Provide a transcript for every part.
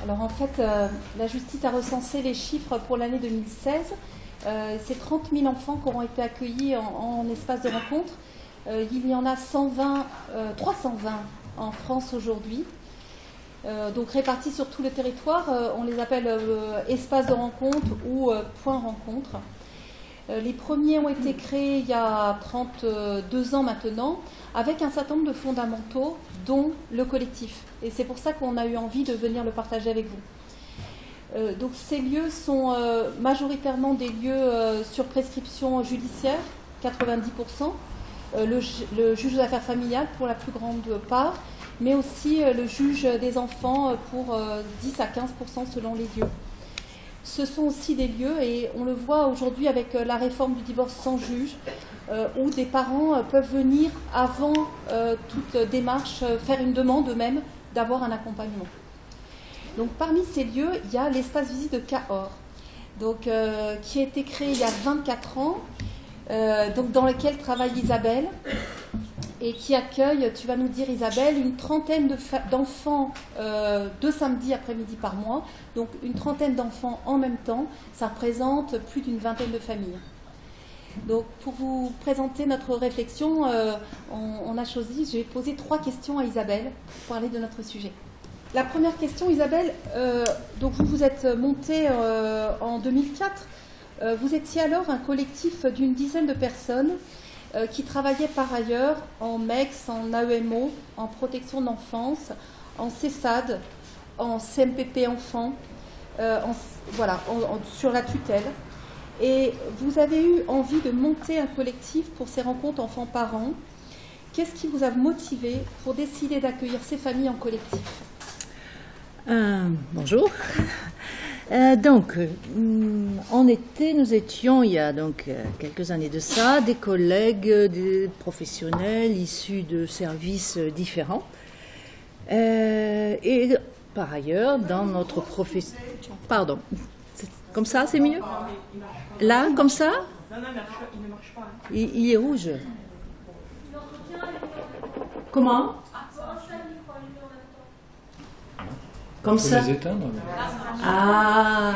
Alors en fait, la justice a recensé les chiffres pour l'année 2016. C'est 30 000 enfants qui auront été accueillis en espace de rencontre. Il y en a 320 en France aujourd'hui. Donc répartis sur tout le territoire, on les appelle espaces de rencontre ou points rencontre. Les premiers ont été créés il y a 32 ans maintenant, avec un certain nombre de fondamentaux, dont le collectif. Et c'est pour ça qu'on a eu envie de venir le partager avec vous. Donc ces lieux sont majoritairement des lieux sur prescription judiciaire, 90%, le juge des affaires familiales pour la plus grande part, mais aussi le juge des enfants pour 10 à 15% selon les lieux. Ce sont aussi des lieux, et on le voit aujourd'hui avec la réforme du divorce sans juge, où des parents peuvent venir avant toute démarche, faire une demande eux-mêmes d'avoir un accompagnement. Donc parmi ces lieux, il y a l'espace visite de Cahors, donc, qui a été créé il y a 24 ans, donc, dans lequel travaille Isabelle, et qui accueille, tu vas nous dire Isabelle, une trentaine d'enfants 2 samedis après-midi par mois. Donc une trentaine d'enfants en même temps, ça représente plus d'une vingtaine de familles. Donc pour vous présenter notre réflexion, on a choisi, je vais poser 3 questions à Isabelle pour parler de notre sujet. La première question, Isabelle, donc vous vous êtes montée en 2004. Vous étiez alors un collectif d'une dizaine de personnes qui travaillaient par ailleurs en MEX, en AEMO, en protection d'enfance, en CESAD, en CMPP enfants, sur la tutelle. Et vous avez eu envie de monter un collectif pour ces rencontres enfants-parents. Qu'est-ce qui vous a motivé pour décider d'accueillir ces familles en collectif ? Bonjour. En été, nous étions, il y a donc quelques années de ça, des collègues, des professionnels issus de services différents. Et par ailleurs, dans notre profession... Pardon. Comme ça, c'est mieux ? Là, comme ça ? Non, il ne marche pas. Il est rouge. Comment ? Comme ça. Les éteindre. Ah.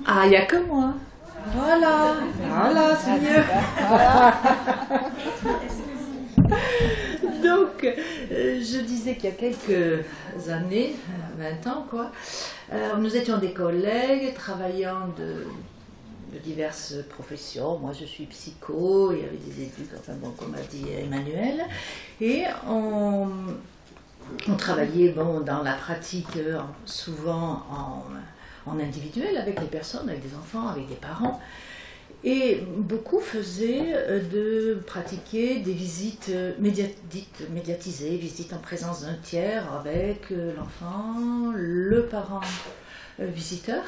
Ah, il n'y a que moi. Voilà. Voilà, c'est mieux. Donc, je disais qu'il y a quelques années, 20 ans quoi, nous étions des collègues travaillant de diverses professions. Moi, je suis psycho, il y avait des études, enfin bon, comme a dit Emmanuel, et on travaillait dans la pratique souvent en individuel avec les personnes, avec des enfants, avec des parents. Et beaucoup faisaient pratiquer des visites dites médiatisées, visites en présence d'un tiers avec l'enfant, le parent visiteur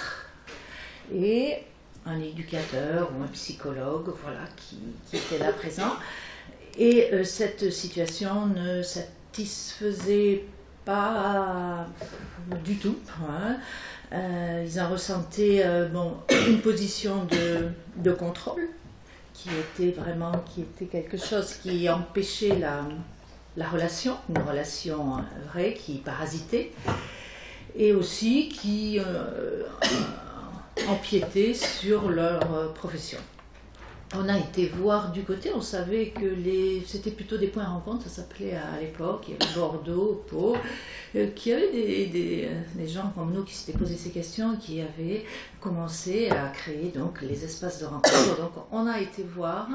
et un éducateur ou un psychologue, voilà, qui était là présent. Et cette situation ne satisfaisait pas du tout. Hein. Ils en ressentaient une position de contrôle qui était quelque chose qui empêchait la relation, une relation vraie qui parasitait, et aussi qui empiétait sur leur profession. On a été voir du côté, on savait que c'était plutôt des points de rencontre, ça s'appelait à l'époque, il y avait Bordeaux, Pau, qu'il y avait des gens comme nous qui s'étaient posé ces questions, qui avaient commencé à créer donc les espaces de rencontre. Donc on a été voir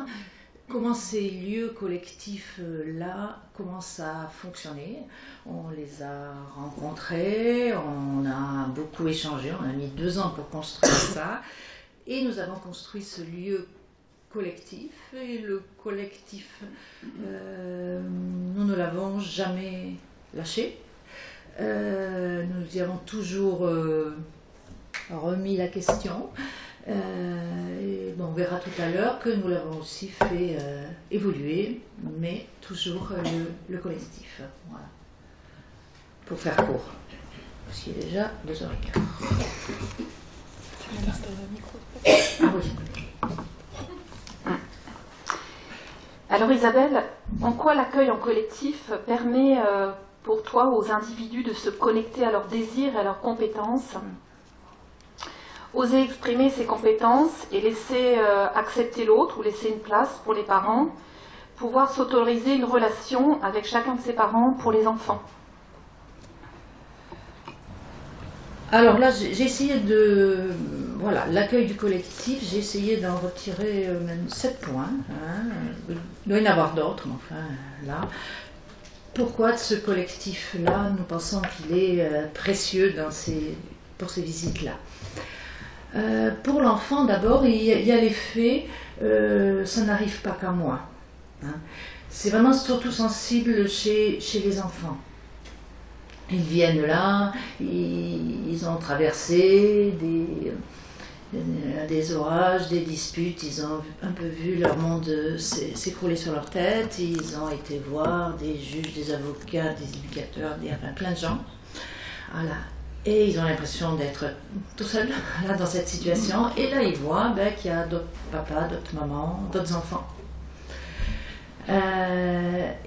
comment ces lieux collectifs-là, comment ça fonctionnait. On les a rencontrés, on a beaucoup échangé, on a mis 2 ans pour construire ça, et nous avons construit ce lieu collectif, et le collectif, nous ne l'avons jamais lâché. Nous y avons toujours remis la question. Et on verra tout à l'heure que nous l'avons aussi fait évoluer, mais toujours le collectif. Voilà. Pour faire court, parce qu'il est déjà 2h15. Tu me laisses le micro. Ah oui. Alors Isabelle, en quoi l'accueil en collectif permet pour toi aux individus de se connecter à leurs désirs et à leurs compétences, oser exprimer ses compétences et laisser accepter l'autre ou laisser une place pour les parents, pouvoir s'autoriser une relation avec chacun de ses parents pour les enfants? Alors là, j'ai essayé de... Voilà, l'accueil du collectif, j'ai essayé d'en retirer même 7 points. Hein. Il doit y en avoir d'autres, mais enfin, là. Pourquoi ce collectif-là, nous pensons qu'il est précieux pour ces visites-là? Pour l'enfant, d'abord, il y a l'effet, ça n'arrive pas qu'à moi. Hein. C'est vraiment surtout sensible chez les enfants. Ils viennent là, ils ont traversé des orages, des disputes, ils ont un peu vu leur monde s'écrouler sur leur tête, ils ont été voir des juges, des avocats, des éducateurs, enfin, plein de gens. Voilà. Et ils ont l'impression d'être tout seuls là, dans cette situation. Et là, ils voient qu'il y a d'autres papas, d'autres mamans, d'autres enfants.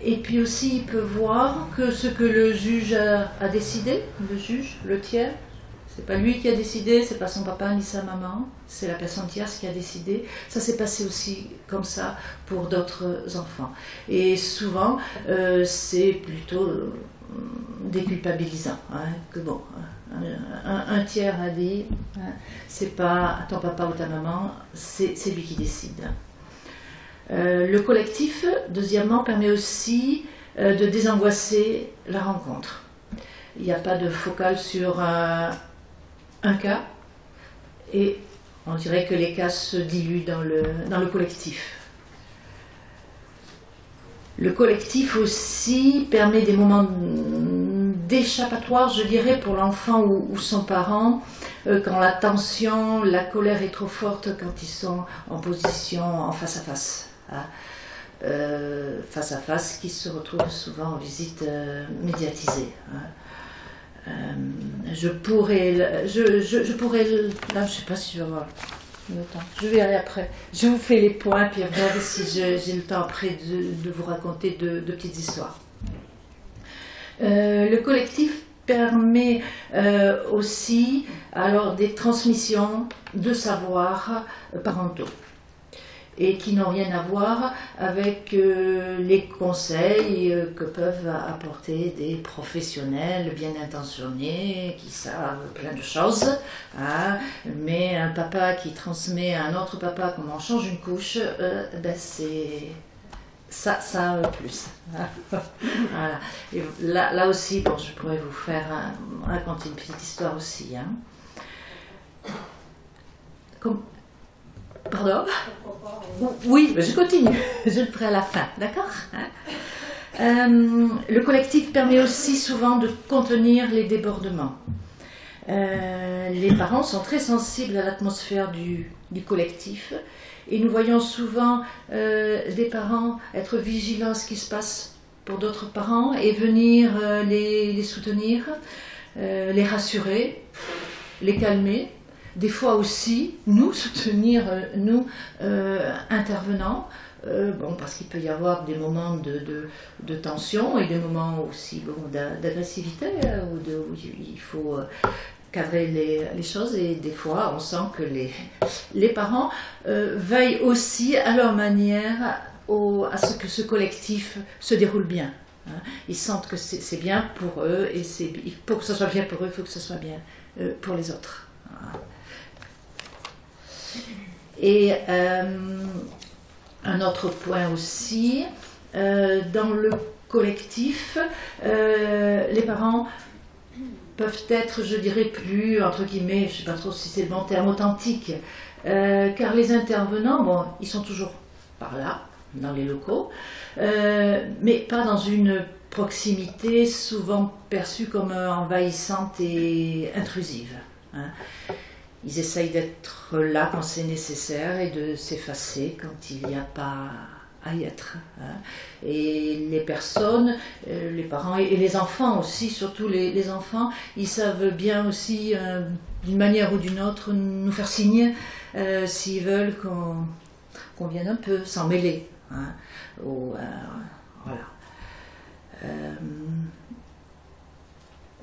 Et puis aussi, il peut voir que ce que le juge a décidé, le juge, le tiers, c'est pas lui qui a décidé, c'est pas son papa ni sa maman, c'est la personne tierce qui a décidé. Ça s'est passé aussi comme ça pour d'autres enfants. Et souvent, c'est plutôt déculpabilisant. Hein, que bon, un tiers a dit, hein, c'est pas ton papa ou ta maman, c'est lui qui décide. Le collectif, deuxièmement, permet aussi de désangoisser la rencontre. Il n'y a pas de focale sur un cas, et on dirait que les cas se diluent dans le collectif. Le collectif aussi permet des moments d'échappatoire, je dirais, pour l'enfant ou son parent, quand la tension, la colère est trop forte, quand ils sont en position en face à face. Face à face, qui se retrouvent souvent en visite médiatisée. Je pourrais, là, je ne sais pas si je vais avoir le temps. Je verrai après. Je vous fais les points, puis après, si j'ai le temps après de vous raconter de petites histoires. Le collectif permet aussi alors des transmissions de savoirs parentaux, et qui n'ont rien à voir avec les conseils que peuvent apporter des professionnels bien intentionnés, qui savent plein de choses. Hein, mais un papa qui transmet à un autre papa comment on change une couche, c'est... Ça plus. Voilà. Et là aussi, bon, je pourrais vous faire raconter une petite histoire aussi. Hein. Pardon? Oui, mais je continue. Je le ferai à la fin, d'accord? Le collectif permet aussi souvent de contenir les débordements. Les parents sont très sensibles à l'atmosphère du collectif, et nous voyons souvent des parents être vigilants à ce qui se passe pour d'autres parents et venir les soutenir, les rassurer, les calmer. Des fois aussi, nous soutenir, nous, intervenants, parce qu'il peut y avoir des moments de tension et des moments aussi d'agressivité, où il faut cadrer les choses, et des fois on sent que les parents veillent aussi à leur manière à ce que ce collectif se déroule bien. Hein. Ils sentent que c'est bien pour eux, et pour que ce soit bien pour eux, il faut que ce soit bien pour les autres. Et un autre point aussi, dans le collectif, les parents peuvent être, je dirais, plus, entre guillemets, je ne sais pas trop si c'est le bon terme, authentiques, car les intervenants, bon, ils sont toujours par là, dans les locaux, mais pas dans une proximité souvent perçue comme envahissante et intrusive. Hein. Ils essayent d'être là quand c'est nécessaire et de s'effacer quand il n'y a pas à y être. Hein. Et les personnes, les parents et les enfants aussi, surtout les enfants, ils savent bien aussi, d'une manière ou d'une autre, nous faire signe s'ils veulent qu'on vienne un peu s'en mêler. hein, voilà.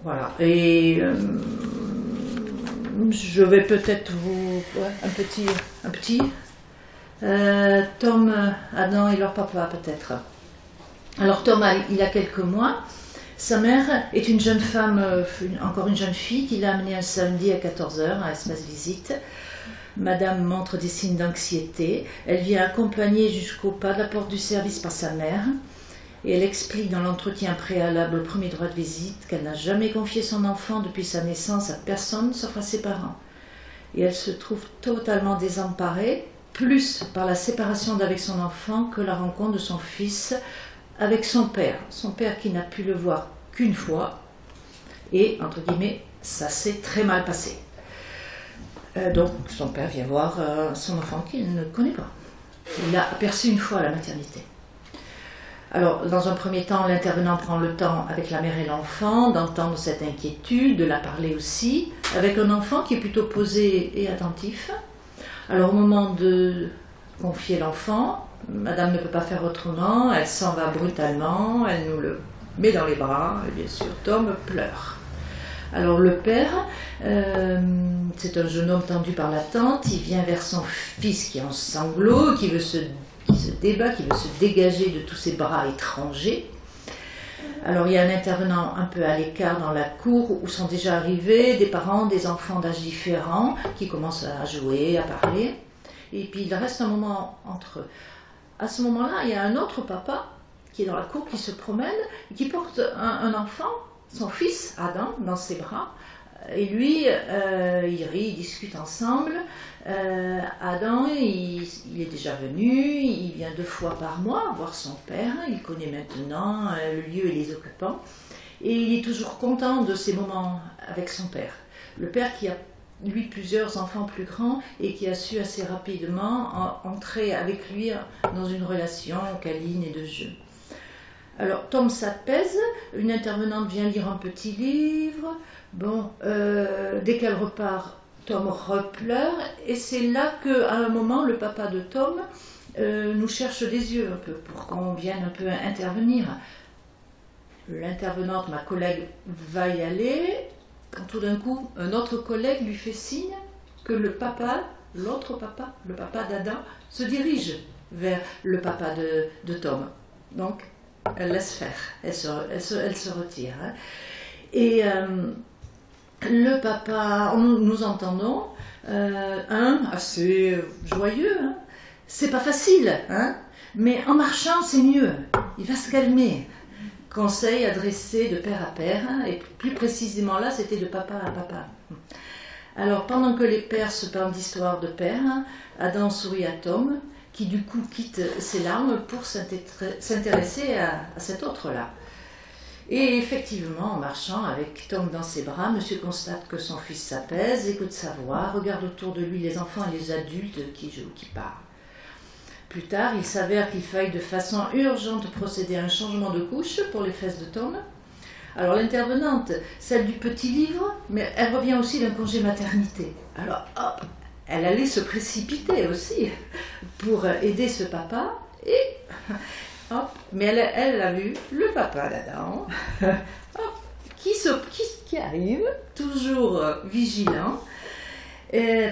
Voilà. Et je vais peut-être vous... Ouais, un petit Tom, Adam et leur papa peut-être. Alors Tom, il a quelques mois. Sa mère est une jeune femme, encore une jeune fille, qui l'a amenée un samedi à 14h à Espace Visite. Madame montre des signes d'anxiété. Elle vient accompagnée jusqu'au pas de la porte du service par sa mère. Et elle explique dans l'entretien préalable au premier droit de visite qu'elle n'a jamais confié son enfant depuis sa naissance à personne sauf à ses parents. Et elle se trouve totalement désemparée, plus par la séparation d'avec son enfant que la rencontre de son fils avec son père qui n'a pu le voir qu'une fois, et, entre guillemets, ça s'est très mal passé. Donc, son père vient voir son enfant qu'il ne connaît pas. Il l'a aperçu une fois à la maternité. Alors, dans un premier temps, l'intervenant prend le temps avec la mère et l'enfant d'entendre cette inquiétude, de la parler aussi, avec un enfant qui est plutôt posé et attentif. Alors, au moment de confier l'enfant, Madame ne peut pas faire autrement, elle s'en va brutalement, elle nous le met dans les bras, et bien sûr, Tom pleure. Alors le père, c'est un jeune homme tendu par la tante, il vient vers son fils qui est en sanglots, qui se débat, qui veut se dégager de tous ses bras étrangers. Alors il y a un intervenant un peu à l'écart dans la cour où sont déjà arrivés des parents, des enfants d'âge différents qui commencent à jouer, à parler. Et puis il reste un moment entre eux. À ce moment-là, il y a un autre papa qui est dans la cour, qui se promène, qui porte un enfant, son fils Adam, dans ses bras. Et lui, il rit, ils discutent ensemble. Adam, il est déjà venu, il vient 2 fois par mois voir son père, il connaît maintenant le lieu et les occupants. Et il est toujours content de ces moments avec son père. Le père qui a, lui, plusieurs enfants plus grands et qui a su assez rapidement entrer avec lui dans une relation câline et de jeu. Alors, Tom s'apaise, une intervenante vient lire un petit livre. Bon, dès qu'elle repart, Tom repleure, et c'est là qu'à un moment, le papa de Tom nous cherche des yeux un peu pour qu'on vienne un peu intervenir. L'intervenante, ma collègue, va y aller, quand tout d'un coup, un autre collègue lui fait signe que le papa, l'autre papa, le papa d'Adam, se dirige vers le papa de Tom. Donc, elle laisse faire, elle se retire. Hein. Et le papa, nous entendons, assez joyeux, hein. C'est pas facile, hein, mais en marchant c'est mieux, il va se calmer. Conseil adressé de père à père, hein, et plus précisément là c'était de papa à papa. Alors pendant que les pères se parlent d'histoire de père, hein, Adam sourit à Tom, qui du coup quitte ses larmes pour s'intéresser à cet autre-là. Et effectivement, en marchant avec Tom dans ses bras, monsieur constate que son fils s'apaise, écoute sa voix, regarde autour de lui les enfants et les adultes qui jouent, qui parlent. Plus tard, il s'avère qu'il faille de façon urgente procéder à un changement de couche pour les fesses de Tom. Alors l'intervenante, celle du petit livre, mais elle revient aussi d'un congé maternité. Alors hop, elle allait se précipiter aussi pour aider ce papa et hop, mais elle a vu le papa d'Adam qui arrive, toujours vigilant,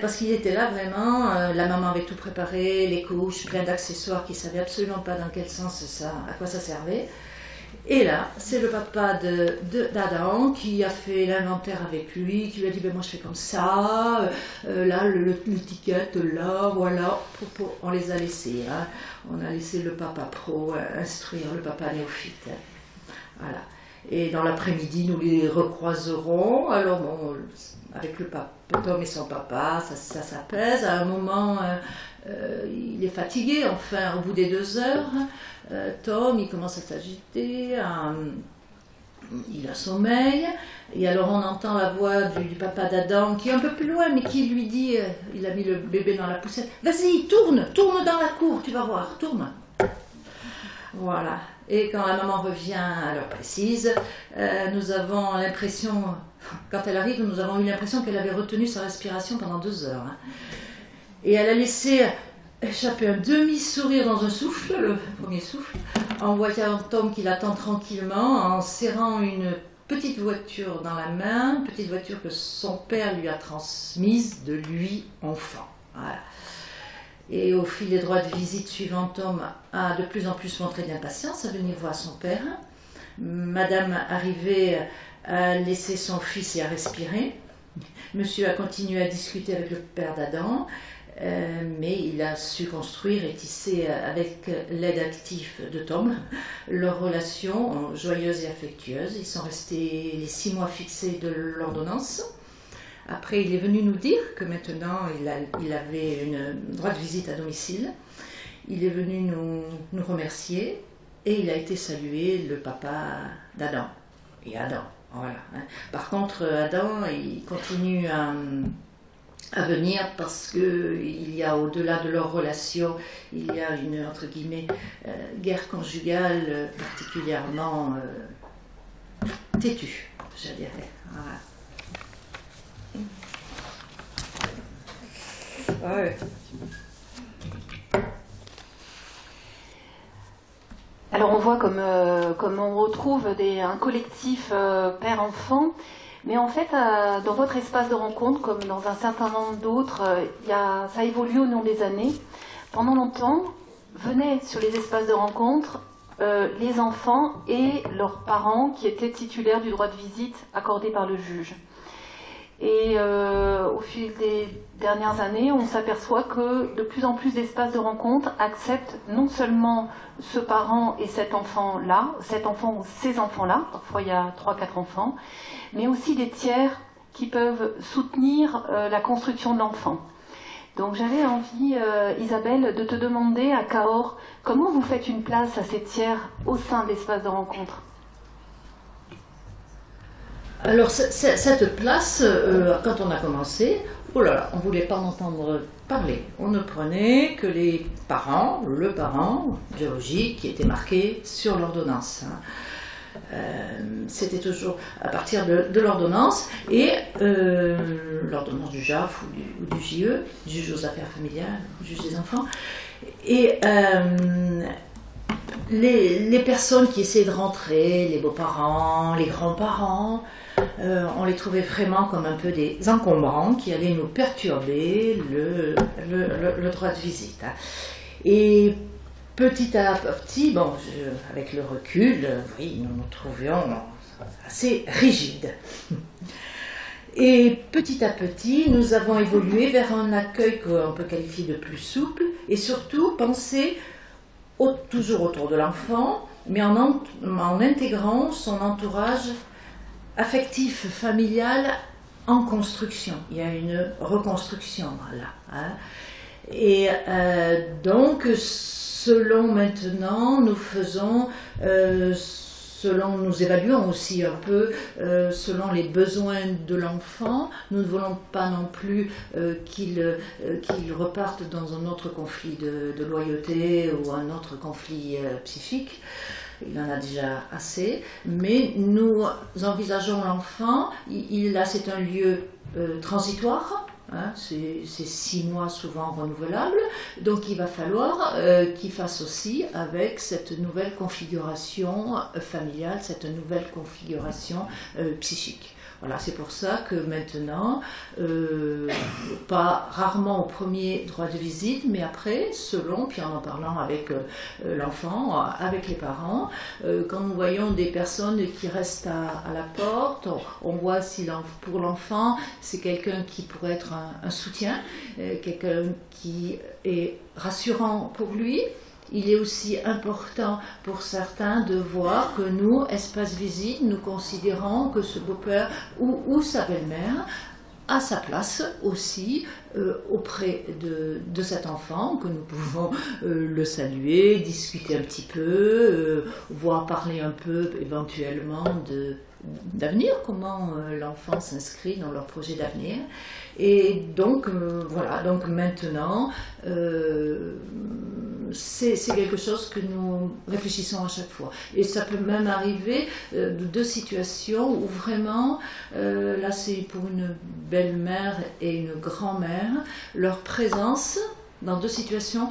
parce qu'il était là vraiment, la maman avait tout préparé, les couches, plein d'accessoires qui ne savaient absolument pas dans quel sens ça, à quoi ça servait. Et là, c'est le papa d'Adam qui a fait l'inventaire avec lui, qui lui a dit ben moi je fais comme ça, là l'étiquette, là, voilà, on les a laissés. Hein. On a laissé le papa pro instruire le papa néophyte. Voilà. Et dans l'après-midi, nous les recroiserons. Alors bon, avec le papa, Tom et son papa, ça s'apaise. À un moment, il est fatigué, enfin, au bout des 2 heures. Tom, il commence à s'agiter, il a sommeil, et alors on entend la voix du papa d'Adam qui est un peu plus loin, mais qui lui dit, il a mis le bébé dans la poussette, vas-y, tourne dans la cour, tu vas voir, tourne. Voilà, et quand la maman revient à l'heure précise, nous avons l'impression, quand elle arrive, nous avons eu l'impression qu'elle avait retenu sa respiration pendant 2 heures. Hein. Et elle a laissé échapper un demi-sourire dans un souffle, le premier souffle, en voyant Tom qui l'attend tranquillement, en serrant une petite voiture dans la main, petite voiture que son père lui a transmise de lui, enfant. Voilà. Et au fil des droits de visite suivants, Tom a de plus en plus montré d'impatience à venir voir son père. Madame arrivait à laisser son fils et à respirer. Monsieur a continué à discuter avec le père d'Adam, mais il a su construire et tisser avec l'aide active de Tom leur relation joyeuse et affectueuse. Ils sont restés les 6 mois fixés de l'ordonnance. Après, il est venu nous dire que maintenant, il avait une droit de visite à domicile. Il est venu nous remercier et il a été salué le papa d'Adam. Et Adam, voilà. Par contre, Adam, il continue à venir parce qu'il y a au-delà de leur relation, il y a une, entre guillemets, guerre conjugale particulièrement têtue, je dirais. Voilà. Ouais. Alors on voit comme on retrouve un collectif père-enfant, mais en fait dans votre espace de rencontre, comme dans un certain nombre d'autres, ça évolue au long des années. Pendant longtemps, venaient sur les espaces de rencontre les enfants et leurs parents qui étaient titulaires du droit de visite accordé par le juge. Et au fil des dernières années, on s'aperçoit que de plus en plus d'espaces de rencontre acceptent non seulement ce parent et cet enfant-là, cet enfant ou ces enfants-là, parfois il y a 3-4 enfants, mais aussi des tiers qui peuvent soutenir la construction de l'enfant. Donc j'avais envie, Isabelle, de te demander à Cahors, comment vous faites une place à ces tiers au sein de l'espace de rencontre ? Alors cette place, quand on a commencé, oh là là, on ne voulait pas en entendre parler. On ne prenait que les parents, le parent biologique qui était marqué sur l'ordonnance. C'était toujours à partir de l'ordonnance et l'ordonnance du JAF ou du JE, juge aux affaires familiales, juge des enfants. Et les personnes qui essayaient de rentrer, les beaux-parents, les grands-parents, on les trouvait vraiment comme un peu des encombrants qui allaient nous perturber le droit de visite. Et petit à petit, bon, avec le recul, oui, nous nous trouvions assez rigides. Et petit à petit, nous avons évolué vers un accueil qu'on peut qualifier de plus souple et surtout penser toujours autour de l'enfant, mais en intégrant son entourage affectif, familial, en construction. Il y a une reconstruction là. Hein. Et donc, selon maintenant, nous faisons, nous évaluons aussi un peu selon les besoins de l'enfant. Nous ne voulons pas non plus qu'il reparte dans un autre conflit de loyauté ou un autre conflit psychique. Il en a déjà assez, mais nous envisageons l'enfant, c'est un lieu transitoire, hein, c'est 6 mois souvent renouvelables, donc il va falloir qu'il fasse aussi avec cette nouvelle configuration familiale, cette nouvelle configuration psychique. Voilà, c'est pour ça que maintenant, pas rarement au premier droit de visite, mais après, selon, puis en parlant avec l'enfant, avec les parents, quand nous voyons des personnes qui restent à la porte, on voit si pour l'enfant, c'est quelqu'un qui pourrait être un soutien, quelqu'un qui est rassurant pour lui. Il est aussi important pour certains de voir que nous, espace visite, nous considérons que ce beau-père ou sa belle-mère a sa place aussi auprès de cet enfant, que nous pouvons le saluer, discuter un petit peu, voire parler un peu éventuellement d'avenir, comment l'enfant s'inscrit dans leur projet d'avenir. Et donc, voilà, donc maintenant, c'est quelque chose que nous réfléchissons à chaque fois. Et ça peut même arriver de situations où vraiment, là c'est pour une belle-mère et une grand-mère, leur présence dans deux situations,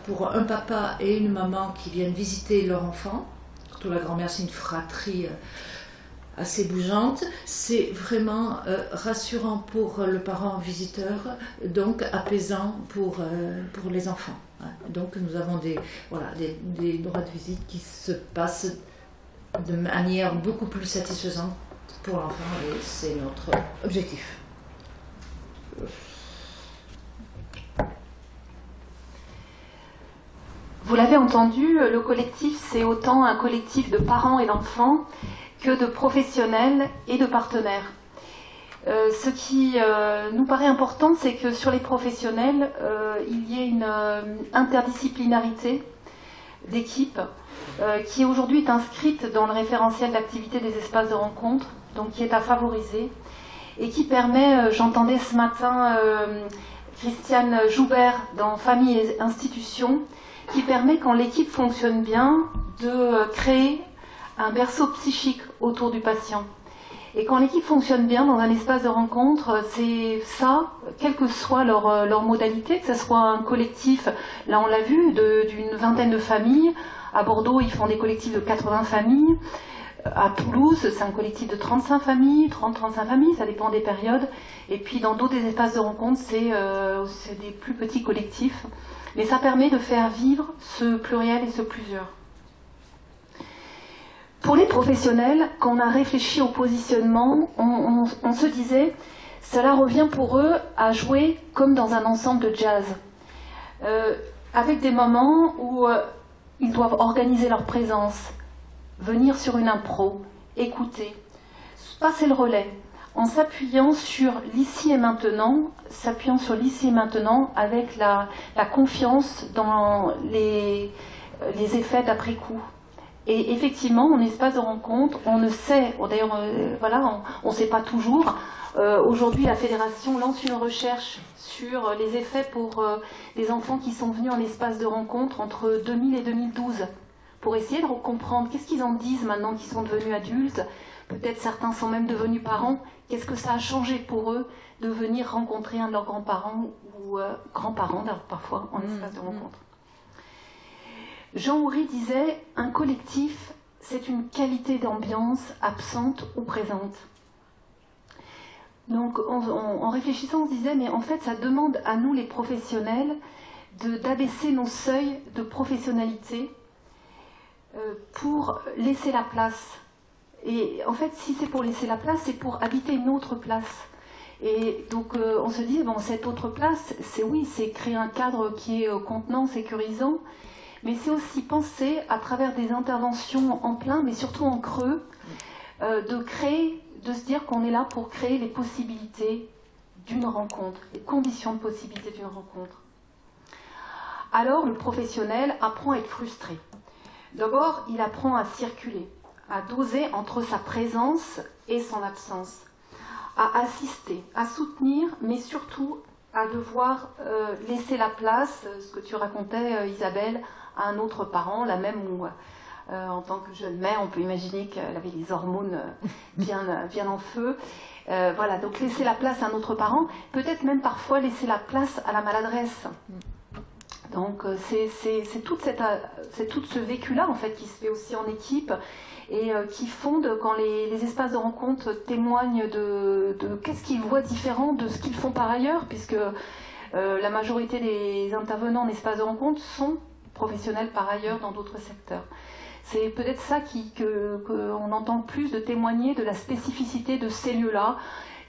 pour un papa et une maman qui viennent visiter leur enfant. Surtout la grand-mère, c'est une fratrie assez bougeante. C'est vraiment rassurant pour le parent visiteur, donc apaisant pour les enfants. Donc nous avons des droits de visite qui se passent de manière beaucoup plus satisfaisante pour l'enfant, et c'est notre objectif. Vous l'avez entendu, le collectif, c'est autant un collectif de parents et d'enfants que de professionnels et de partenaires. Ce qui nous paraît important, c'est que sur les professionnels, il y ait une interdisciplinarité d'équipe qui aujourd'hui est inscrite dans le référentiel d'activité des espaces de rencontre, donc qui est à favoriser, et qui permet, j'entendais ce matin Christiane Joubert dans Famille et Institutions, qui permet, quand l'équipe fonctionne bien, de créer un berceau psychique autour du patient. Et quand l'équipe fonctionne bien dans un espace de rencontre, c'est ça, quelle que soit leur modalité, que ce soit un collectif, là on l'a vu, d'une vingtaine de familles. À Bordeaux, ils font des collectifs de 80 familles. À Toulouse, c'est un collectif de 35 familles, 30-35 familles, ça dépend des périodes. Et puis dans d'autres espaces de rencontre, c'est des plus petits collectifs. Mais ça permet de faire vivre ce pluriel et ce plusieurs. Pour les professionnels, quand on a réfléchi au positionnement, on se disait, cela revient pour eux à jouer comme dans un ensemble de jazz, avec des moments où ils doivent organiser leur présence, venir sur une impro, écouter, passer le relais, en s'appuyant sur l'ici et maintenant, avec la confiance dans les effets d'après-coup. Et effectivement, en espace de rencontre, on ne sait, d'ailleurs, on ne sait pas toujours. Aujourd'hui, la Fédération lance une recherche sur les effets pour les enfants qui sont venus en espace de rencontre entre 2000 et 2012, pour essayer de comprendre qu'est-ce qu'ils en disent maintenant qu'ils sont devenus adultes. Peut-être certains sont même devenus parents. Qu'est-ce que ça a changé pour eux de venir rencontrer un de leurs grands-parents ou grands-parents, parfois, en espace de rencontre. Jean Houry disait « Un collectif, c'est une qualité d'ambiance absente ou présente ». Donc, en réfléchissant, on se disait « Mais en fait, ça demande à nous, les professionnels, d'abaisser nos seuils de professionnalité pour laisser la place. Et en fait, si c'est pour laisser la place, c'est pour habiter une autre place. Et donc, on se dit, bon, cette autre place, c'est créer un cadre qui est contenant, sécurisant, mais c'est aussi penser, à travers des interventions en plein, mais surtout en creux, de se dire qu'on est là pour créer les possibilités d'une rencontre, les conditions de possibilité d'une rencontre. Alors, le professionnel apprend à être frustré. D'abord, il apprend à circuler, à doser entre sa présence et son absence, à assister, à soutenir, mais surtout à devoir laisser la place, ce que tu racontais, Isabelle, à un autre parent, la même où, en tant que jeune mère, on peut imaginer qu'elle avait les hormones bien en feu. Voilà, donc laisser la place à un autre parent, peut-être même parfois laisser la place à la maladresse. Donc c'est tout ce vécu-là en fait qui se fait aussi en équipe et qui fonde quand les espaces de rencontre témoignent de qu'est-ce qu'ils voient différent de ce qu'ils font par ailleurs, puisque la majorité des intervenants en espace de rencontre sont professionnels par ailleurs dans d'autres secteurs. C'est peut-être ça qu'on entend le plus de témoigner de la spécificité de ces lieux-là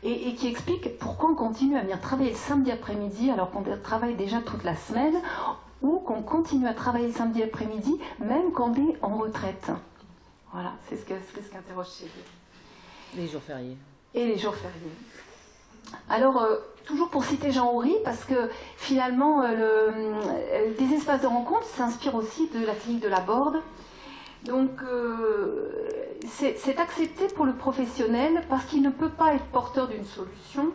et qui explique pourquoi on continue à venir travailler le samedi après-midi alors qu'on travaille déjà toute la semaine, ou qu'on continue à travailler le samedi après-midi même quand on est en retraite. Voilà, c'est ce qu'interroge chez lui. Les jours fériés. Et les jours fériés. Alors, toujours pour citer Jean Houry, parce que finalement, des espaces de rencontre s'inspirent aussi de la clinique de la Borde. Donc, c'est accepté pour le professionnel parce qu'il ne peut pas être porteur d'une solution,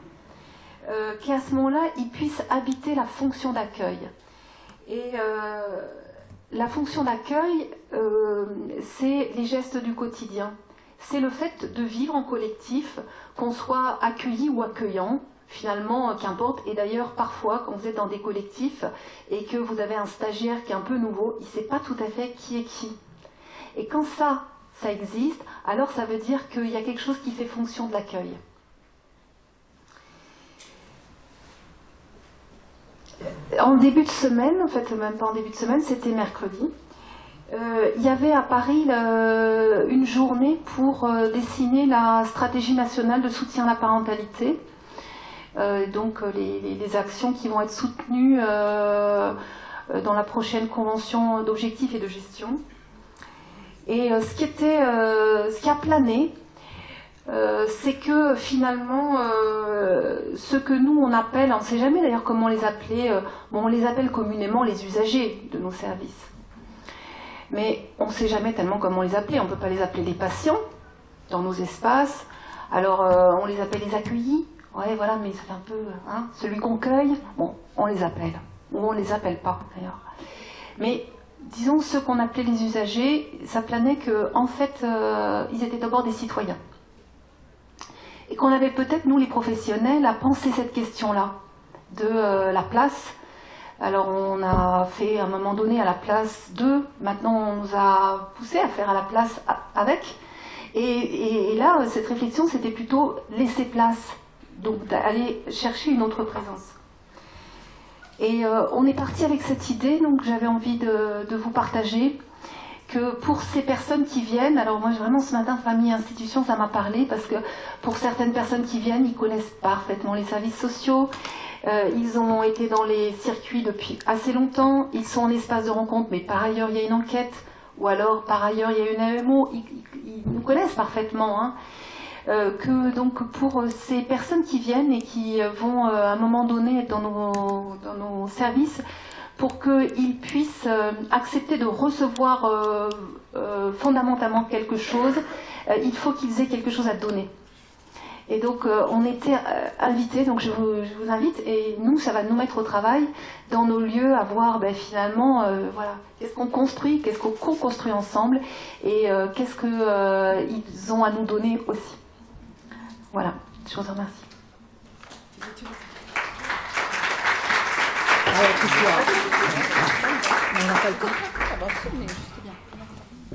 qu'à ce moment-là, il puisse habiter la fonction d'accueil. Et la fonction d'accueil, c'est les gestes du quotidien. C'est le fait de vivre en collectif, qu'on soit accueilli ou accueillant, finalement, qu'importe. Et d'ailleurs, parfois, quand vous êtes dans des collectifs et que vous avez un stagiaire qui est un peu nouveau, il ne sait pas tout à fait qui est qui. Et quand ça existe, alors ça veut dire qu'il y a quelque chose qui fait fonction de l'accueil. En début de semaine, en fait, même pas en début de semaine, c'était mercredi, il y avait à Paris une journée pour dessiner la stratégie nationale de soutien à la parentalité. Donc les actions qui vont être soutenues dans la prochaine convention d'objectifs et de gestion. Et ce qui a plané, c'est que finalement, ce que nous on appelle, on ne sait jamais d'ailleurs comment les appeler, bon, on les appelle communément les usagers de nos services. Mais on ne sait jamais tellement comment les appeler. On ne peut pas les appeler les patients dans nos espaces. Alors on les appelle les accueillis. Ouais, voilà, mais ça fait un peu, hein, celui qu'on cueille, bon, on les appelle. Ou on ne les appelle pas d'ailleurs. Mais disons, ceux qu'on appelait les usagers, ça planait qu'en fait, ils étaient d'abord des citoyens. Et qu'on avait peut-être, nous les professionnels, à penser cette question-là, de la place. Alors on a fait à un moment donné à la place d'eux, maintenant on nous a poussé à faire à la place avec. Et là, cette réflexion, c'était plutôt laisser place, donc d'aller chercher une autre présence. Et on est parti avec cette idée, donc j'avais envie de vous partager que pour ces personnes qui viennent, alors moi vraiment ce matin, famille et institution, ça m'a parlé, parce que pour certaines personnes qui viennent, ils connaissent parfaitement les services sociaux, ils ont été dans les circuits depuis assez longtemps, ils sont en espace de rencontre, mais par ailleurs il y a une enquête, ou alors par ailleurs il y a une AEMO, ils nous connaissent parfaitement, hein. Que donc pour ces personnes qui viennent et qui vont à un moment donné être dans nos services, pour qu'ils puissent accepter de recevoir fondamentalement quelque chose, il faut qu'ils aient quelque chose à donner. Et donc on était invités, donc je vous invite, et nous ça va nous mettre au travail dans nos lieux à voir finalement voilà, qu'est-ce qu'on construit, qu'est-ce qu'on co-construit ensemble, et qu'est-ce qu'ils ont à nous donner aussi. Voilà, je vous remercie.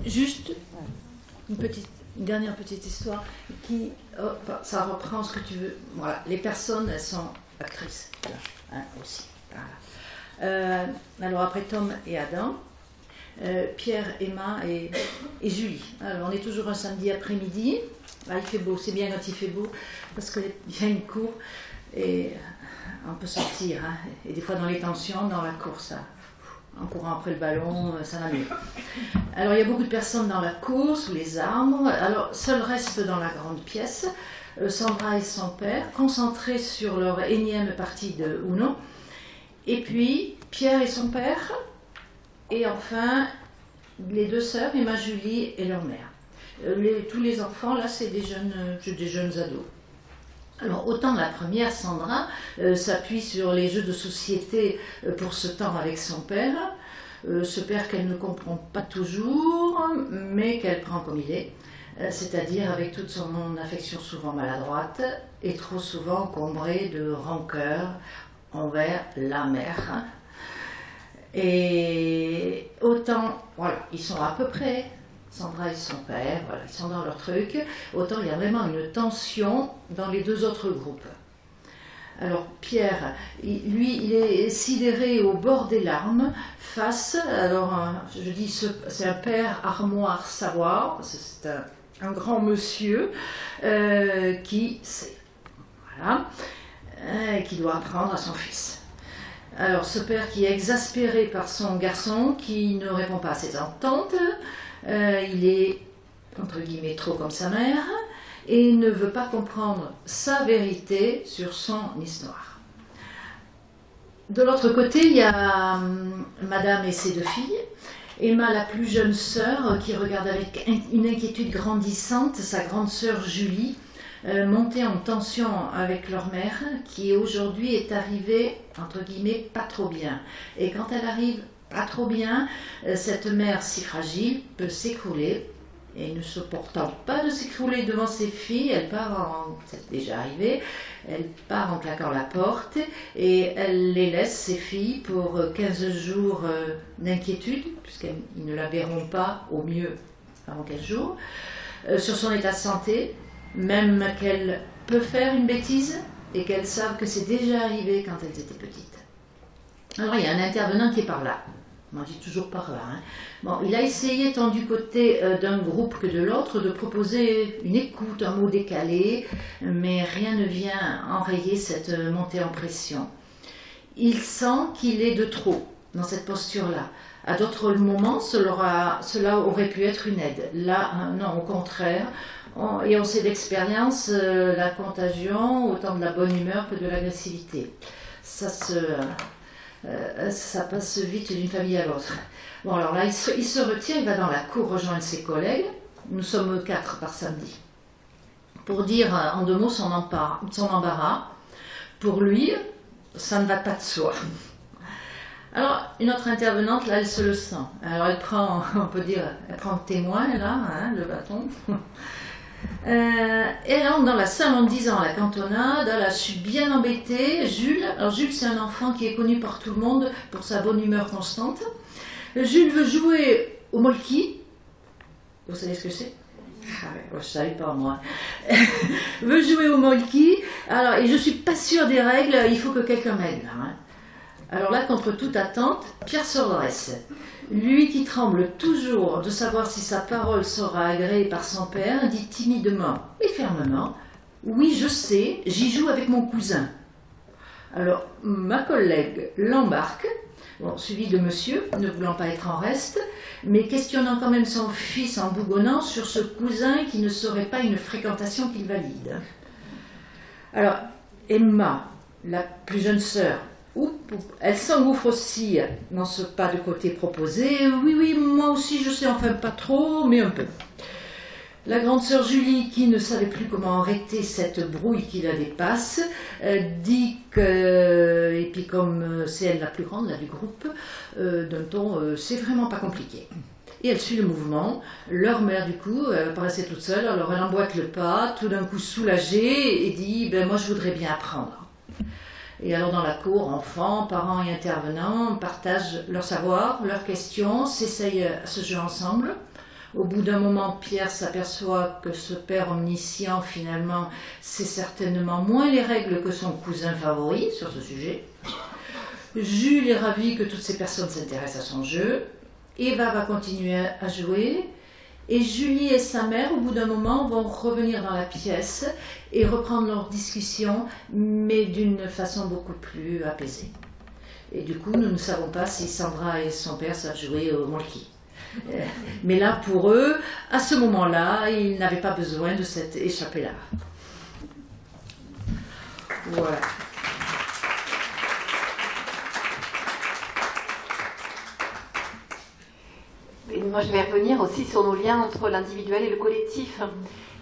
Juste une dernière petite histoire qui, ça reprend ce que tu veux. Voilà, les personnes, elles sont actrices, hein, aussi. Voilà. Alors après Tom et Adam, Pierre, Emma et Julie. Alors on est toujours un samedi après-midi. Là, il fait beau, c'est bien quand il fait beau, parce qu'il y a une cour et on peut sortir, hein, et des fois dans les tensions, dans la course, en courant après le ballon, ça va mieux. Alors il y a beaucoup de personnes dans la cour, sous les arbres, alors seuls restent dans la grande pièce Sandra et son père, concentrés sur leur énième partie de Uno, et puis Pierre et son père, et enfin les deux sœurs, Emma, Julie et leur mère. Tous les enfants, là, c'est des jeunes ados. Alors, autant la première, Sandra, s'appuie sur les jeux de société pour ce temps avec son père, ce père qu'elle ne comprend pas toujours, mais qu'elle prend comme il est, c'est-à-dire avec toute son affection souvent maladroite et trop souvent encombrée de rancœur envers la mère. Et autant, voilà, ils sont à peu près... Sandra et son père, voilà, ils sont dans leur truc. Autant il y a vraiment une tension dans les deux autres groupes. Alors Pierre, lui, il est sidéré au bord des larmes face, alors je dis, c'est un père armoire savoir, c'est un grand monsieur qui sait, voilà, qui doit apprendre à son fils. Alors ce père qui est exaspéré par son garçon, qui ne répond pas à ses attentes, il est, entre guillemets, trop comme sa mère, et il ne veut pas comprendre sa vérité sur son histoire. De l'autre côté, il y a Madame et ses deux filles, Emma, la plus jeune sœur, qui regarde avec une inquiétude grandissante sa grande sœur Julie, montée en tension avec leur mère, qui aujourd'hui est arrivée, entre guillemets, pas trop bien. Et quand elle arrive pas trop bien, cette mère si fragile peut s'écrouler et ne supportant pas de s'écrouler devant ses filles, elle part en, c'est déjà arrivé, elle part en claquant la porte et elle les laisse, ses filles, pour 15 jours d'inquiétude, puisqu'ils ne la verront pas au mieux avant 15 jours, sur son état de santé, même qu'elle peut faire une bêtise et qu'elles savent que c'est déjà arrivé quand elles étaient petites. Alors il y a un intervenant qui est par là. Moi, je dis toujours par là. Hein. Bon, il a essayé, tant du côté d'un groupe que de l'autre, de proposer une écoute, un mot décalé, mais rien ne vient enrayer cette montée en pression. Il sent qu'il est de trop dans cette posture-là. À d'autres moments, cela aurait pu être une aide. Là, non, au contraire. Et on sait d'expérience la contagion, autant de la bonne humeur que de l'agressivité. Ça passe vite d'une famille à l'autre. Bon, alors là, il se retire, il va dans la cour rejoindre ses collègues. Nous sommes 4 par samedi. Pour dire en 2 mots son embarras. Pour lui, ça ne va pas de soi. Alors, une autre intervenante, là, elle se le sent. Alors, elle prend, on peut dire, elle prend le témoin, là, hein, le bâton. Elle entre dans la salle en disant à la cantonade, là, je suis bien embêtée. Jules, alors Jules, c'est un enfant qui est connu par tout le monde pour sa bonne humeur constante. Jules veut jouer au molki. Vous savez ce que c'est? Ah ouais, je ne savais pas moi. Veut jouer au molki. Alors, et je suis pas sûre des règles, il faut que quelqu'un m'aide. Hein. Alors là, contre toute attente, Pierre se redresse. Lui qui tremble toujours de savoir si sa parole sera agréée par son père, dit timidement et fermement « Oui, je sais, j'y joue avec mon cousin ». Alors, ma collègue l'embarque, bon, suivi de monsieur, ne voulant pas être en reste, mais questionnant quand même son fils en bougonnant sur ce cousin qui ne serait pas une fréquentation qu'il valide. Alors, Emma, la plus jeune sœur, elle s'engouffre aussi dans ce pas de côté proposé. Oui, oui, moi aussi je sais, enfin pas trop, mais un peu. La grande sœur Julie, qui ne savait plus comment arrêter cette brouille qui la dépasse, dit que, et puis comme c'est elle la plus grande là, du groupe, d'un ton, c'est vraiment pas compliqué. Et elle suit le mouvement. Leur mère, du coup, apparaissait toute seule, alors elle emboîte le pas, tout d'un coup soulagée, et dit, ben moi je voudrais bien apprendre. Et alors dans la cour, enfants, parents et intervenants partagent leur savoir, leurs questions, s'essayent à ce jeu ensemble. Au bout d'un moment, Pierre s'aperçoit que ce père omniscient, finalement, sait certainement moins les règles que son cousin favori sur ce sujet. Jules est ravi que toutes ces personnes s'intéressent à son jeu. Eva va continuer à jouer. Et Julie et sa mère, au bout d'un moment, vont revenir dans la pièce et reprendre leur discussion, mais d'une façon beaucoup plus apaisée. Et du coup, nous ne savons pas si Sandra et son père savent jouer au molki. Mais là, pour eux, à ce moment-là, ils n'avaient pas besoin de cette échappée-là. Voilà. Et moi, je vais revenir aussi sur nos liens entre l'individuel et le collectif.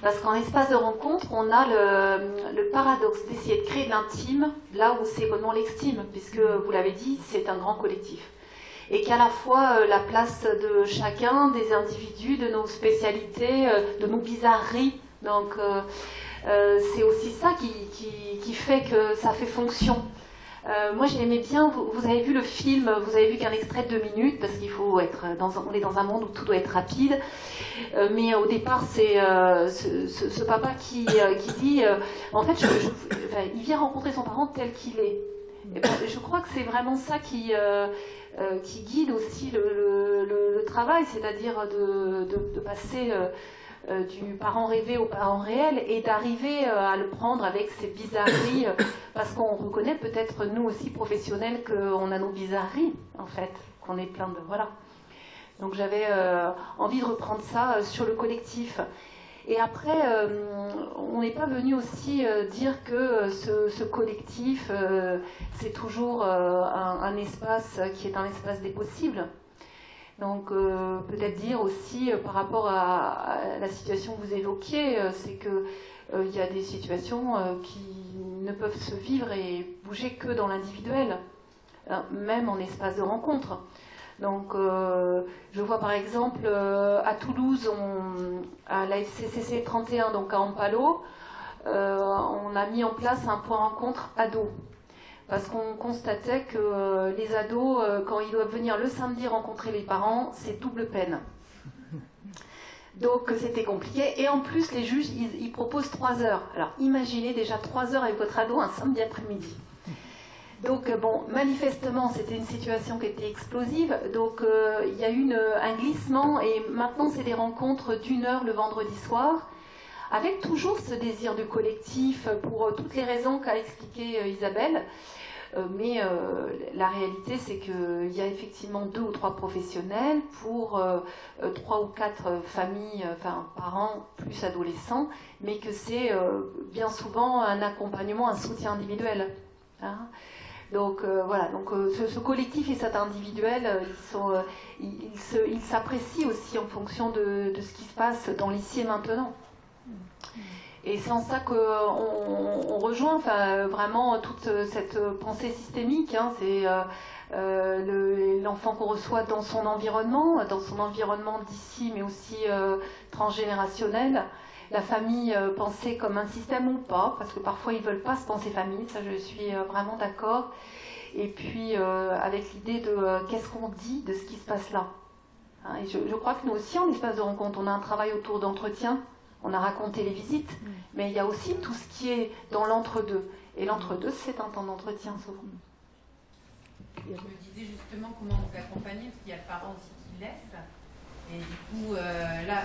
Parce qu'en espace de rencontre, on a le paradoxe d'essayer de créer de l'intime là où c'est vraiment l'extime, puisque, vous l'avez dit, c'est un grand collectif. Et qu'à la fois, la place de chacun, des individus, de nos spécialités, de nos bizarreries. Donc, c'est aussi ça qui fait que ça fait fonction. Moi j'aimais bien, vous avez vu le film, vous avez vu qu'un extrait de 2 minutes, parce qu'il faut être, on est dans un monde où tout doit être rapide, mais au départ c'est ce papa qui dit, en fait il vient rencontrer son parent tel qu'il est. Et ben, je crois que c'est vraiment ça qui guide aussi le travail, c'est-à-dire de passer du parent rêvé au parent réel et d'arriver à le prendre avec ses bizarreries parce qu'on reconnaît peut-être nous aussi professionnels qu'on a nos bizarreries en fait, qu'on est plein de... Voilà. Donc j'avais envie de reprendre ça sur le collectif. Et après, on n'est pas venu aussi dire que ce collectif, c'est toujours un espace qui est un espace des possibles. Donc peut-être dire aussi par rapport à la situation que vous évoquiez, c'est qu'il y a des situations qui ne peuvent se vivre et bouger que dans l'individuel, même en espace de rencontre. Donc, je vois par exemple à Toulouse, à la FCCC 31, donc à Ampalo, on a mis en place un point rencontre ados. Parce qu'on constatait que les ados, quand ils doivent venir le samedi rencontrer les parents, c'est double peine. Donc c'était compliqué. Et en plus, les juges, ils proposent 3 heures. Alors imaginez déjà 3 heures avec votre ado un samedi après-midi. Donc bon, manifestement, c'était une situation qui était explosive. Donc il y a eu un glissement et maintenant c'est des rencontres d'1 heure le vendredi soir, avec toujours ce désir du collectif pour toutes les raisons qu'a expliqué Isabelle. Mais la réalité, c'est qu'il y a effectivement 2 ou 3 professionnels pour 3 ou 4 familles, enfin parents plus adolescents, mais que c'est bien souvent un accompagnement, un soutien individuel. Hein. Donc voilà, donc ce collectif et cet individuel, ils s'apprécient aussi en fonction de ce qui se passe dans l'ici et maintenant. Et c'est en ça qu'on rejoint vraiment toute cette pensée systémique. Hein, c'est l'enfant qu'on reçoit dans son environnement d'ici, mais aussi transgénérationnel. La famille pensée comme un système ou pas, parce que parfois ils ne veulent pas se penser famille, ça je suis vraiment d'accord. Et puis avec l'idée de qu'est-ce qu'on dit de ce qui se passe là. Hein, et je crois que nous aussi en espace de rencontre, on a un travail autour d'entretien. On a raconté les visites, mais il y a aussi tout ce qui est dans l'entre-deux. Et l'entre-deux, c'est un temps d'entretien, souvent. Je me disais justement comment vous accompagner, parce qu'il y a le parent aussi qui laisse. Et du coup, là,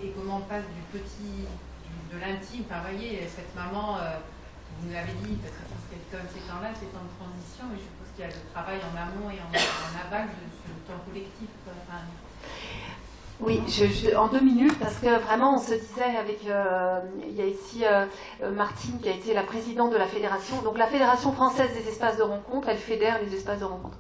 et comment on passe de l'intime. Enfin, vous voyez, cette maman, vous nous l'avez dit, parce que comme ces temps-là, ces temps de transition, mais je suppose qu'il y a le travail en amont et en aval de ce temps collectif. Enfin, oui, en 2 minutes, parce que vraiment on se disait avec, il y a ici Martine qui a été la présidente de la fédération, donc la Fédération française des espaces de rencontre, elle fédère les espaces de rencontre.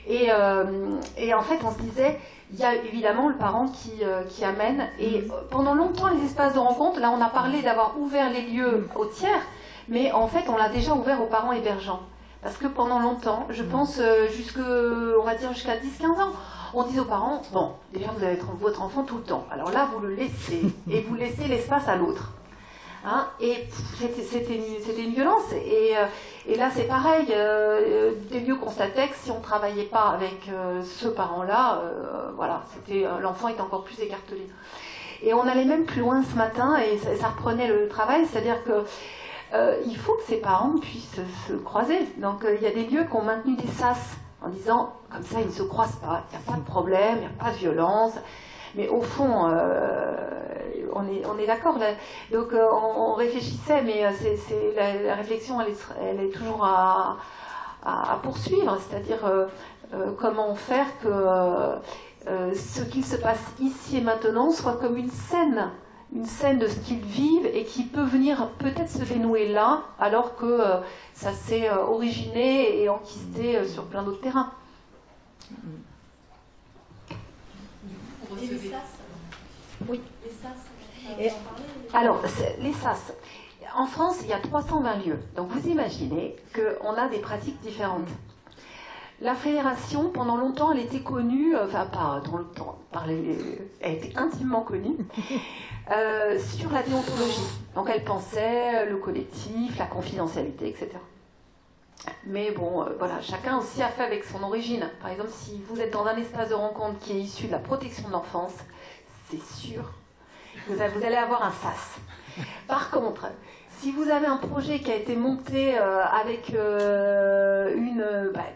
Et en fait on se disait, il y a évidemment le parent qui amène, et pendant longtemps les espaces de rencontre, là on a parlé d'avoir ouvert les lieux aux tiers, mais en fait on l'a déjà ouvert aux parents hébergeants. Parce que pendant longtemps, je pense on va dire jusqu'à 10-15 ans, on disait aux parents, bon, déjà vous avez votre enfant tout le temps, alors là vous le laissez, et vous laissez l'espace à l'autre. Hein, et c'était une violence, et là c'est pareil, des lieux constataient que si on ne travaillait pas avec ce parent-là, voilà, l'enfant était encore plus écartelé. Et on allait même plus loin ce matin, et ça reprenait le travail, c'est-à-dire que il faut que ces parents puissent se croiser. Donc il y a des lieux qui ont maintenu des sas en disant comme ça ils ne se croisent pas, il n'y a pas de problème, il n'y a pas de violence. Mais au fond, on est d'accord. Donc on réfléchissait, mais la réflexion elle est toujours à poursuivre. C'est-à-dire comment faire que ce qu'il se passe ici et maintenant soit comme une scène de ce qu'ils vivent et qui peut venir peut-être se dénouer là, alors que ça s'est originé et enquisté sur plein d'autres terrains. Et les SAS ? Oui. Les SAS, alors, les SAS. En France, il y a 320 lieux. Donc vous imaginez qu'on a des pratiques différentes. La fédération, pendant longtemps, elle était connue, elle était intimement connue, sur la déontologie. Donc elle pensait le collectif, la confidentialité, etc. Mais bon, voilà, chacun aussi a fait avec son origine. Par exemple, si vous êtes dans un espace de rencontre qui est issu de la protection de l'enfance, c'est sûr que vous allez avoir un SAS. Par contre, si vous avez un projet qui a été monté avec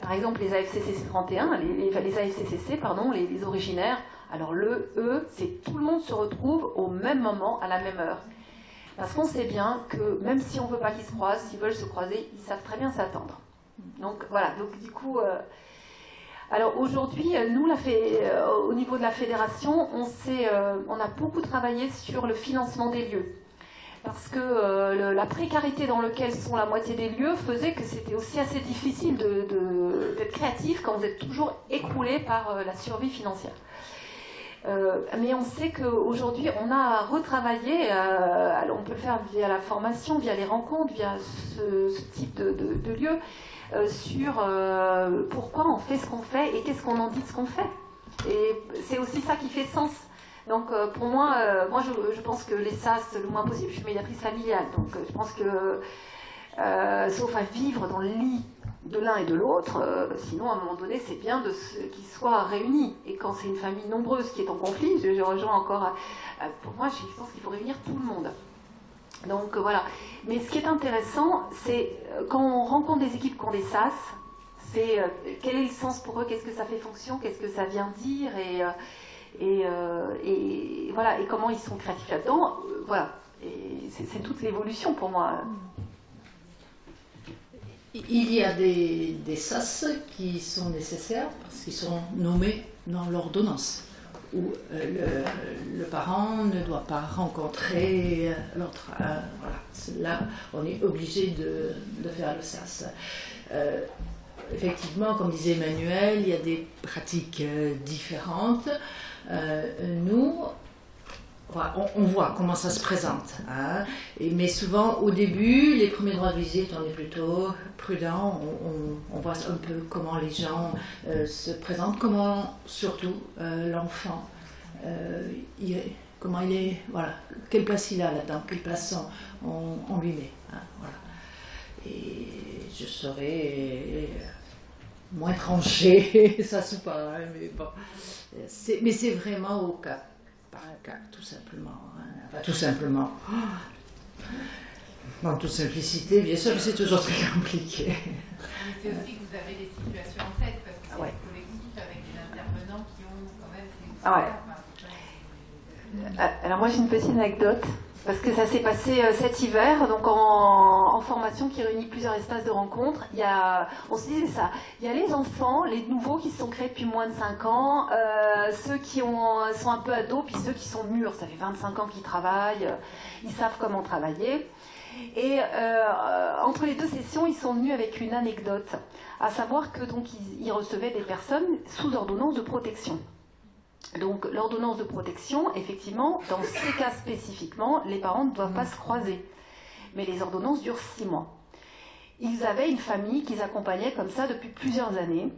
par exemple les AFCCC 31, les AFCCC, pardon, les originaires, alors c'est tout le monde se retrouve au même moment, à la même heure. Parce qu'on sait bien que même si on ne veut pas qu'ils se croisent, s'ils veulent se croiser, ils savent très bien s'attendre. Donc voilà, donc du coup... alors aujourd'hui, nous, au niveau de la fédération, on a beaucoup travaillé sur le financement des lieux. Parce que la précarité dans laquelle sont la moitié des lieux faisait que c'était aussi assez difficile d'être créatif quand vous êtes toujours écroulé par la survie financière. Mais on sait qu'aujourd'hui, on a retravaillé, alors on peut le faire via la formation, via les rencontres, via ce type de lieu, sur pourquoi on fait ce qu'on fait et qu'est-ce qu'on en dit de ce qu'on fait. Et c'est aussi ça qui fait sens. Donc pour moi, je pense que les SAS, le moins possible, je suis médiatrice familiale, donc je pense que, sauf à vivre dans le lit de l'un et de l'autre, sinon à un moment donné c'est bien qu'ils soient réunis. Et quand c'est une famille nombreuse qui est en conflit, je rejoins encore, pour moi je pense qu'il faut réunir tout le monde. Donc voilà. Mais ce qui est intéressant, c'est quand on rencontre des équipes qui ont des SAS, c'est quel est le sens pour eux, qu'est-ce que ça fait fonction, qu'est-ce que ça vient dire, et voilà, et comment ils sont créatifs là-dedans. Voilà. Et c'est toute l'évolution pour moi. Il y a des SAS qui sont nécessaires parce qu'ils sont nommés dans l'ordonnance, où le parent ne doit pas rencontrer l'autre. Voilà. Là, on est obligé de faire le SAS. Effectivement, comme disait Emmanuel, il y a des pratiques différentes. Nous, on voit comment ça se présente, hein. Mais souvent au début, les premiers droits de visite, on est plutôt prudent, on voit un peu comment les gens se présentent, comment surtout l'enfant, comment il est, voilà, quelle place il a là-dedans, quelle place on lui met, hein, voilà. Et je serais moins tranchée, ça se pas, hein, mais bon, mais c'est vraiment au cas par cas, tout simplement. Hein. Enfin, tout simplement. En toute simplicité, bien sûr, mais c'est toujours très compliqué. Mais c'est aussi que vous avez des situations en tête, parce que c'est un collectif avec des intervenants qui ont quand même... Alors moi j'ai une petite anecdote, parce que ça s'est passé cet hiver, donc en formation qui réunit plusieurs espaces de rencontre. On se disait ça, il y a les enfants, les nouveaux qui se sont créés depuis moins de 5 ans, ceux qui sont un peu ados, puis ceux qui sont mûrs, ça fait 25 ans qu'ils travaillent, ils savent comment travailler. Et entre les deux sessions, ils sont venus avec une anecdote, à savoir que donc ils recevaient des personnes sous ordonnance de protection. Donc l'ordonnance de protection, effectivement, dans ces cas spécifiquement, les parents ne doivent pas se croiser. Mais les ordonnances durent 6 mois. Ils avaient une famille qu'ils accompagnaient comme ça depuis plusieurs années.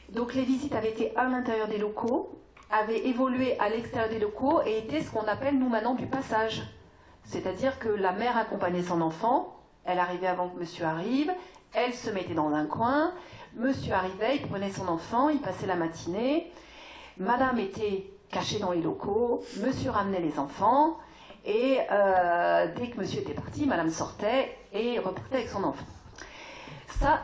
Donc les visites avaient été à l'intérieur des locaux, avaient évolué à l'extérieur des locaux et étaient ce qu'on appelle nous maintenant du passage. C'est-à-dire que la mère accompagnait son enfant, elle arrivait avant que monsieur arrive, elle se mettait dans un coin, monsieur arrivait, il prenait son enfant, il passait la matinée. Madame était cachée dans les locaux, monsieur ramenait les enfants, et dès que monsieur était parti, madame sortait et repartait avec son enfant. Ça,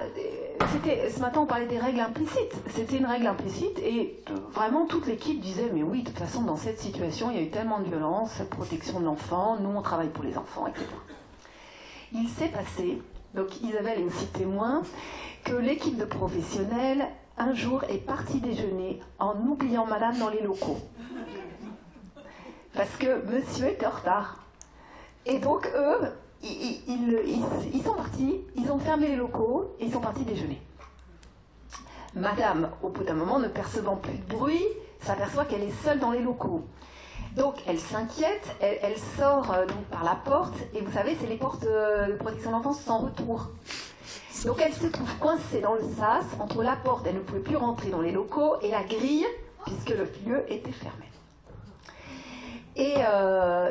ce matin on parlait des règles implicites, c'était une règle implicite, et vraiment toute l'équipe disait, mais oui, de toute façon dans cette situation, il y a eu tellement de violence, cette protection de l'enfant, nous on travaille pour les enfants, etc. Il s'est passé, donc Isabelle est aussi témoin, que l'équipe de professionnels un jour est parti déjeuner en oubliant madame dans les locaux. Parce que monsieur était en retard. Et donc eux, ils sont partis, ils ont fermé les locaux et ils sont partis déjeuner. Madame, au bout d'un moment, ne percevant plus de bruit, s'aperçoit qu'elle est seule dans les locaux. Donc elle s'inquiète, elle sort donc par la porte, et vous savez, c'est les portes de protection de l'enfance sans retour. Donc elle se trouve coincée dans le sas, entre la porte, elle ne pouvait plus rentrer dans les locaux, et la grille, puisque le lieu était fermé. Et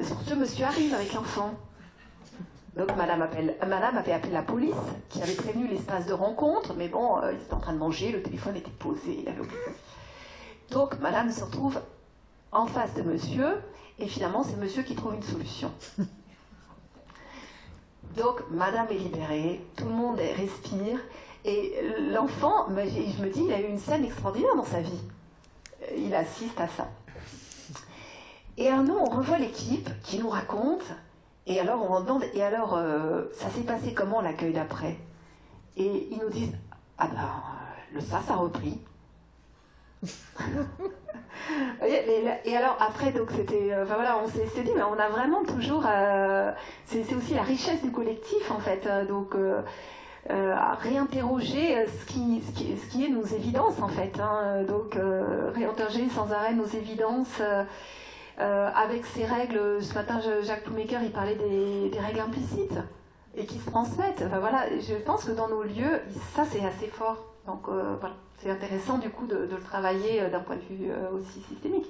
sur ce, monsieur arrive avec l'enfant. Donc madame avait appelé la police, qui avait prévenu l'espace de rencontre, mais bon, il était en train de manger, le téléphone était posé, il avait oublié. Donc madame se retrouve en face de monsieur, et finalement c'est monsieur qui trouve une solution. Donc madame est libérée, tout le monde respire, et l'enfant, je me dis, il a eu une scène extraordinaire dans sa vie. Il assiste à ça. Et alors nous, on revoit l'équipe qui nous raconte, et alors on demande, et alors ça s'est passé comment l'accueil d'après? Et ils nous disent, ah ben, le SAS a repris. Et alors après, donc c'était, enfin voilà, on s'est dit, mais on a vraiment toujours, c'est aussi la richesse du collectif en fait. Donc à réinterroger ce qui est nos évidences en fait. Hein. Donc réinterroger sans arrêt nos évidences avec ces règles. Ce matin, Jacques Toumaker, il parlait des règles implicites et qui se transmettent. Enfin, voilà, je pense que dans nos lieux, ça c'est assez fort. Donc voilà, c'est intéressant du coup de le travailler d'un point de vue aussi systémique.